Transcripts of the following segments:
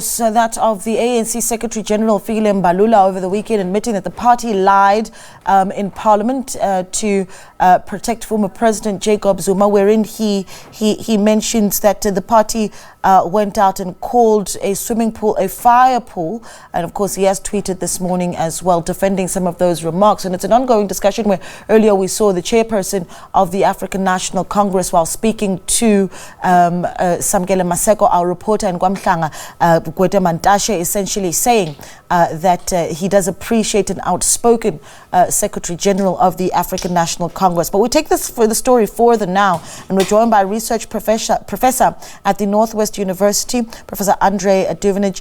So that of the ANC Secretary-General Fikile Mbalula over the weekend, admitting that the party lied in Parliament to protect former President Jacob Zuma, wherein he mentions that the party went out and called a swimming pool a fire pool. And of course, he has tweeted this morning as well, defending some of those remarks. And it's an ongoing discussion where earlier we saw the chairperson of the African National Congress, while speaking to Samkele Maseko, our reporter in Nkandla, essentially saying that he does appreciate an outspoken Secretary General of the African National Congress. But we take this for the story further now, and we're joined by research professor at the Northwest University, Professor André Duvenhage,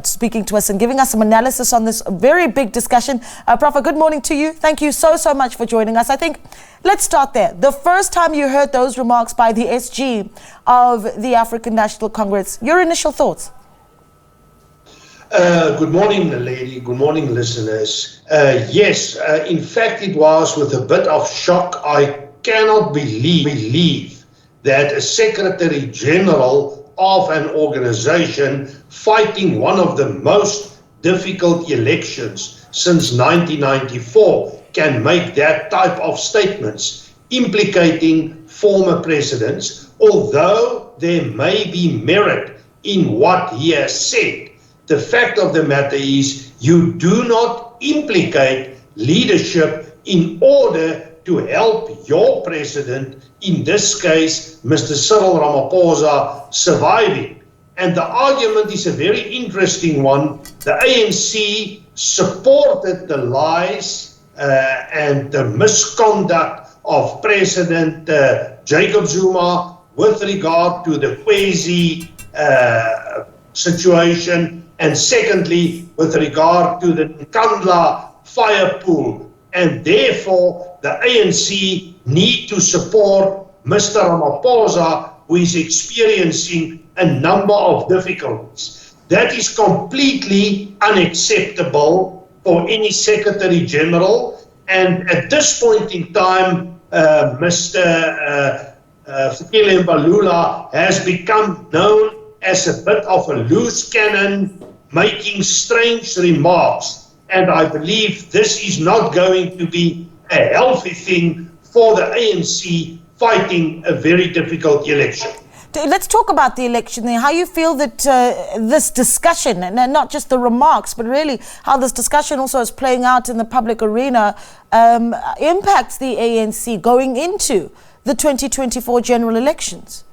speaking to us and giving us some analysis on this very big discussion. Prof, good morning to you. Thank you so much for joining us. I think let's start there. The first time you heard those remarks by the SG of the African National Congress, your initial thoughts? Good morning, lady. Good morning, listeners. Yes, in fact, it was with a bit of shock. I cannot believe that a Secretary General of an organization fighting one of the most difficult elections since 1994 can make that type of statements implicating former presidents, although there may be merit in what he has said. The fact of the matter is, you do not implicate leadership in order to help your president, in this case, Mr. Cyril Ramaphosa, surviving. And the argument is a very interesting one. The ANC supported the lies and the misconduct of President Jacob Zuma with regard to the Kwezi situation, and secondly, with regard to the Nkandla fire pool. And therefore, the ANC need to support Mr. Ramaphosa, who is experiencing a number of difficulties. That is completely unacceptable for any Secretary General. And at this point in time, Mr. Fikile Mbalula has become known as a bit of a loose cannon, making strange remarks. And I believe this is not going to be a healthy thing for the ANC fighting a very difficult election. Let's talk about the election there. How you feel that this discussion, and not just the remarks, but really how this discussion also is playing out in the public arena, impacts the ANC going into the 2024 general elections?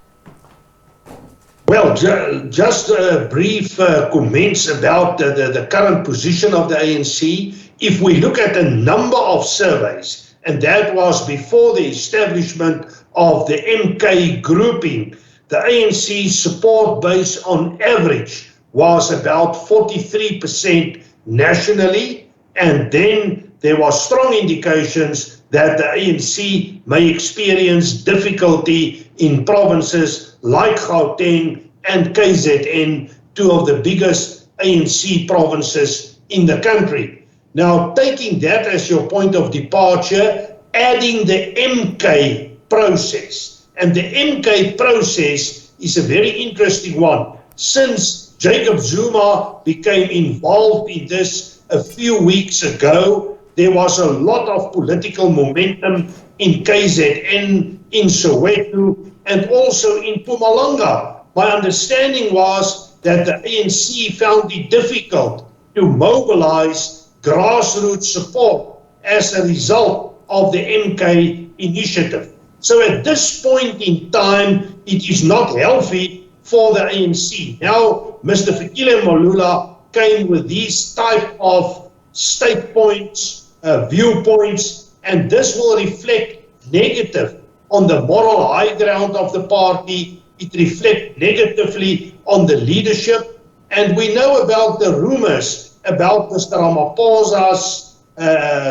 Well, just brief comments about the current position of the ANC. If we look at a number of surveys, and that was before the establishment of the MK grouping, the ANC support base on average was about 43% nationally, and then there were strong indications that the ANC may experience difficulty in provinces like Gauteng and KZN, two of the biggest ANC provinces in the country. Now, taking that as your point of departure, adding the MK process. And the MK process is a very interesting one. Since Jacob Zuma became involved in this a few weeks ago, there was a lot of political momentum in KZN, in Soweto, and also in Mpumalanga. My understanding was that the ANC found it difficult to mobilize grassroots support as a result of the MK initiative. So at this point in time, it is not healthy for the ANC. Now, Mr. Fikile Mbalula came with these type of state points, viewpoints, and this will reflect negative on the moral high ground of the party. It reflects negatively on the leadership. And we know about the rumors about Mr. Ramaphosa's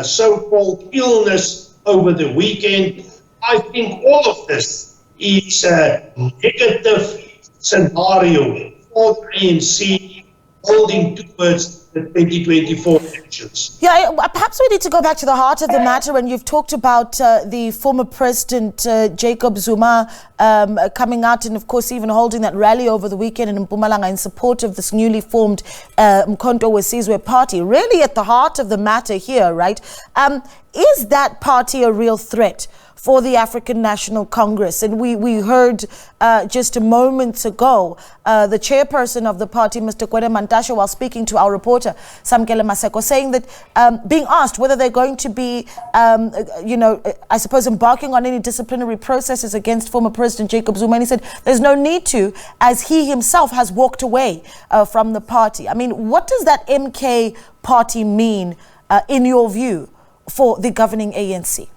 so-called illness over the weekend. I think all of this is a negative scenario for the ANC, holding towards the 2024 elections. Yeah, perhaps we need to go back to the heart of the matter, and you've talked about the former President Jacob Zuma coming out and, of course, even holding that rally over the weekend in Mpumalanga in support of this newly formed Nkandla party. Really at the heart of the matter here, right? Is that party a real threat for the African National Congress? And we heard just a moment ago the chairperson of the party, Mr. Kwede Mantashe, while speaking to our reporter, Samkele Maseko, saying that being asked whether they're going to be, I suppose, embarking on any disciplinary processes against former President Jacob Zuma, and he said there's no need to, as he himself has walked away from the party. I mean, what does that MK party mean, in your view, for the governing ANC?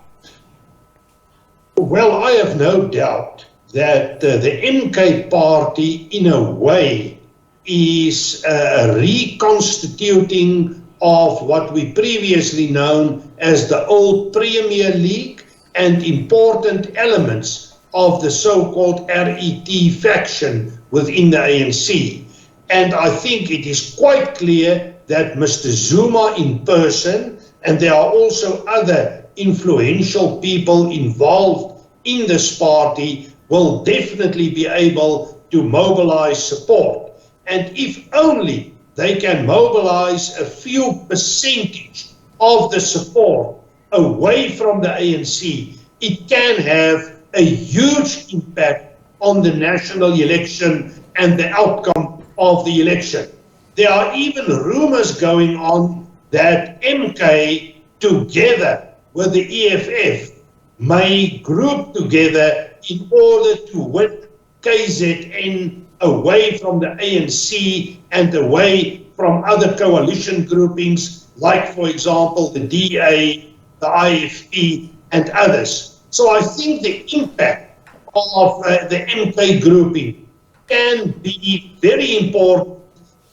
Well, I have no doubt that the MK party, in a way, is reconstituting of what we previously known as the old Premier League and important elements of the so-called RET faction within the ANC. And I think it is quite clear that Mr. Zuma in person, and there are also other influential people involved in this party, will definitely be able to mobilize support. And if only they can mobilize a few percentage of the support away from the ANC, it can have a huge impact on the national election and the outcome of the election. There are even rumors going on that MK, together with the EFF, may group together in order to win KZN away from the ANC and away from other coalition groupings, like, for example, the DA, the IFP, and others. So I think the impact of the MK grouping can be very important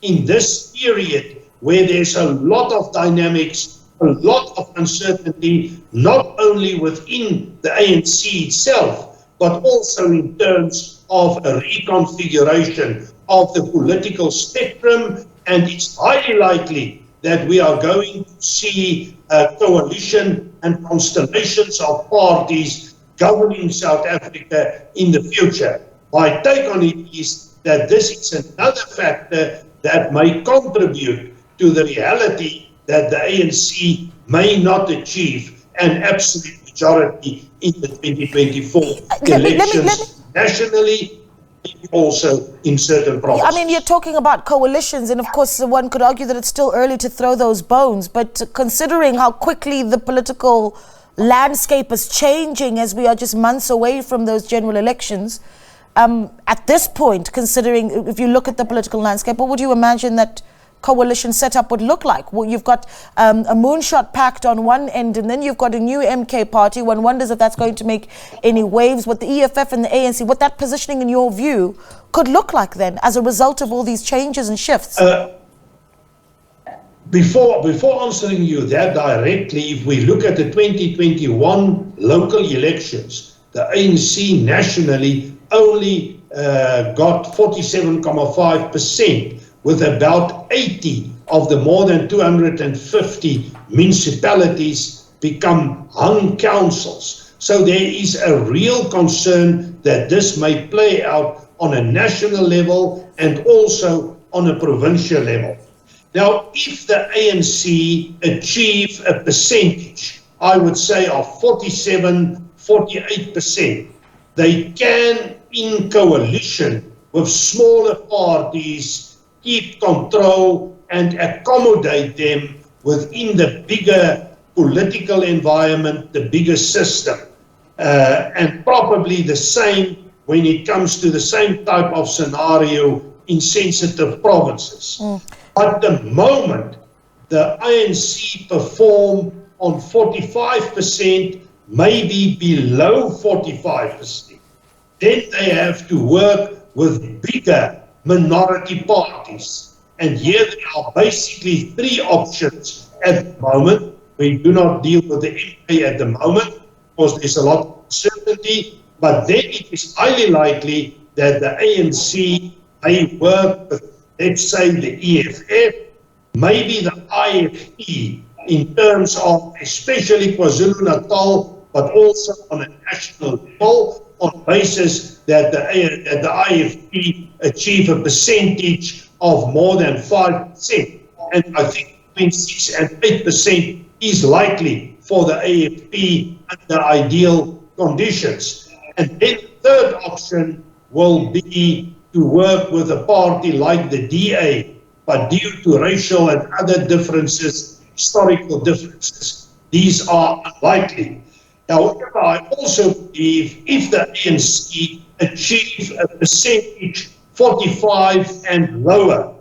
in this period where there's a lot of dynamics, a lot of uncertainty, not only within the ANC itself, but also in terms of a reconfiguration of the political spectrum. And it's highly likely that we are going to see a coalition and constellations of parties governing South Africa in the future. My take on it is that this is another factor that may contribute to the reality that the ANC may not achieve an absolute majority in the 2024 elections nationally, also in certain provinces. I mean, you're talking about coalitions, and of course one could argue that it's still early to throw those bones, but considering how quickly the political landscape is changing as we are just months away from those general elections, at this point, considering, if you look at the political landscape, what would you imagine that coalition setup would look like? Well, you've got a moonshot pact on one end, and then you've got a new MK party. One wonders if that's going to make any waves with the EFF and the ANC, what that positioning, in your view, could look like then as a result of all these changes and shifts. Before answering you that directly, if we look at the 2021 local elections, the ANC nationally only got 47.5%, with about 80 of the more than 250 municipalities become hung councils. So there is a real concern that this may play out on a national level and also on a provincial level. Now, if the ANC achieve a percentage, I would say of 47-48%, they can, in coalition with smaller parties, keep control and accommodate them within the bigger political environment, the bigger system. And probably the same when it comes to the same type of scenario in sensitive provinces. At the moment, the ANC perform on 45%, maybe below 45%. Then they have to work with bigger minority parties. And here there are basically three options at the moment. We do not deal with the MK at the moment because there's a lot of uncertainty, but then it is highly likely that the ANC may work with, let's say, the EFF, maybe the IFE in terms of especially KwaZulu-Natal, but also on a national level, on basis that the IFE achieve a percentage of more than 5%. And I think between 6 and 8% is likely for the AFP under ideal conditions. And then the third option will be to work with a party like the DA, but due to racial and other differences, historical differences, these are unlikely. However, I also believe if the ANC achieve a percentage 45 and lower,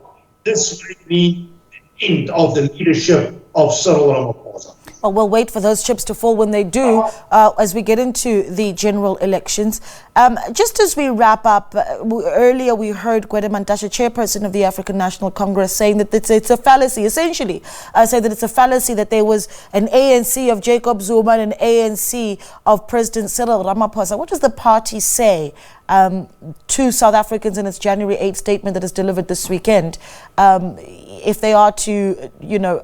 this will be the end of the leadership of Cyril Ramaphosa. Well, we'll wait for those chips to fall when they do, as we get into the general elections. Just as we wrap up, earlier we heard Gwede Mantashe, chairperson of the African National Congress, saying that it's a fallacy, essentially, saying that it's a fallacy that there was an ANC of Jacob Zuma and an ANC of President Cyril Ramaphosa. What does the party say to South Africans in its January 8th statement that is delivered this weekend, if they are to,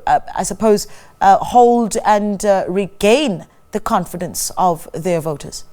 I suppose, hold and regain the confidence of their voters?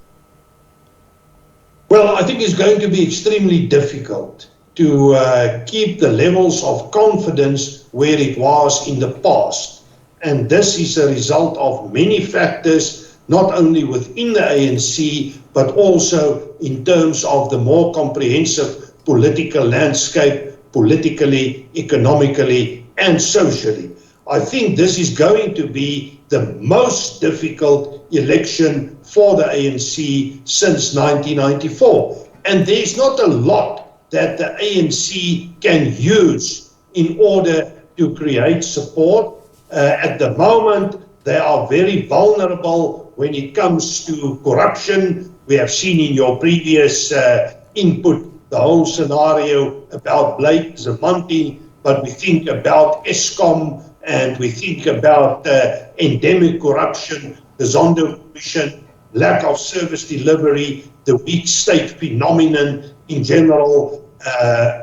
Well, I think it's going to be extremely difficult to keep the levels of confidence where it was in the past. And this is a result of many factors, not only within the ANC, but also in terms of the more comprehensive political landscape, politically, economically, and socially. I think this is going to be the most difficult election for the ANC since 1994. And there's not a lot that the ANC can use in order to create support. At the moment, they are very vulnerable when it comes to corruption. We have seen in your previous input the whole scenario about Blake Zamanti, but we think about Eskom, and we think about endemic corruption, the Zondo Commission, lack of service delivery, the weak state phenomenon in general,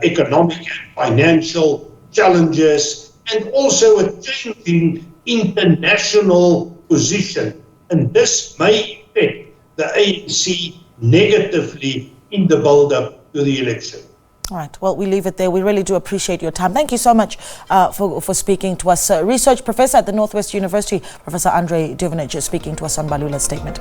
economic and financial challenges, and also a changing international position. And this may affect the ANC negatively in the build-up to the election. All right. Well, we leave it there. We really do appreciate your time. Thank you so much for speaking to us. Research professor at the Northwest University, Professor André Duvenhage, speaking to us on Mbalula's statement.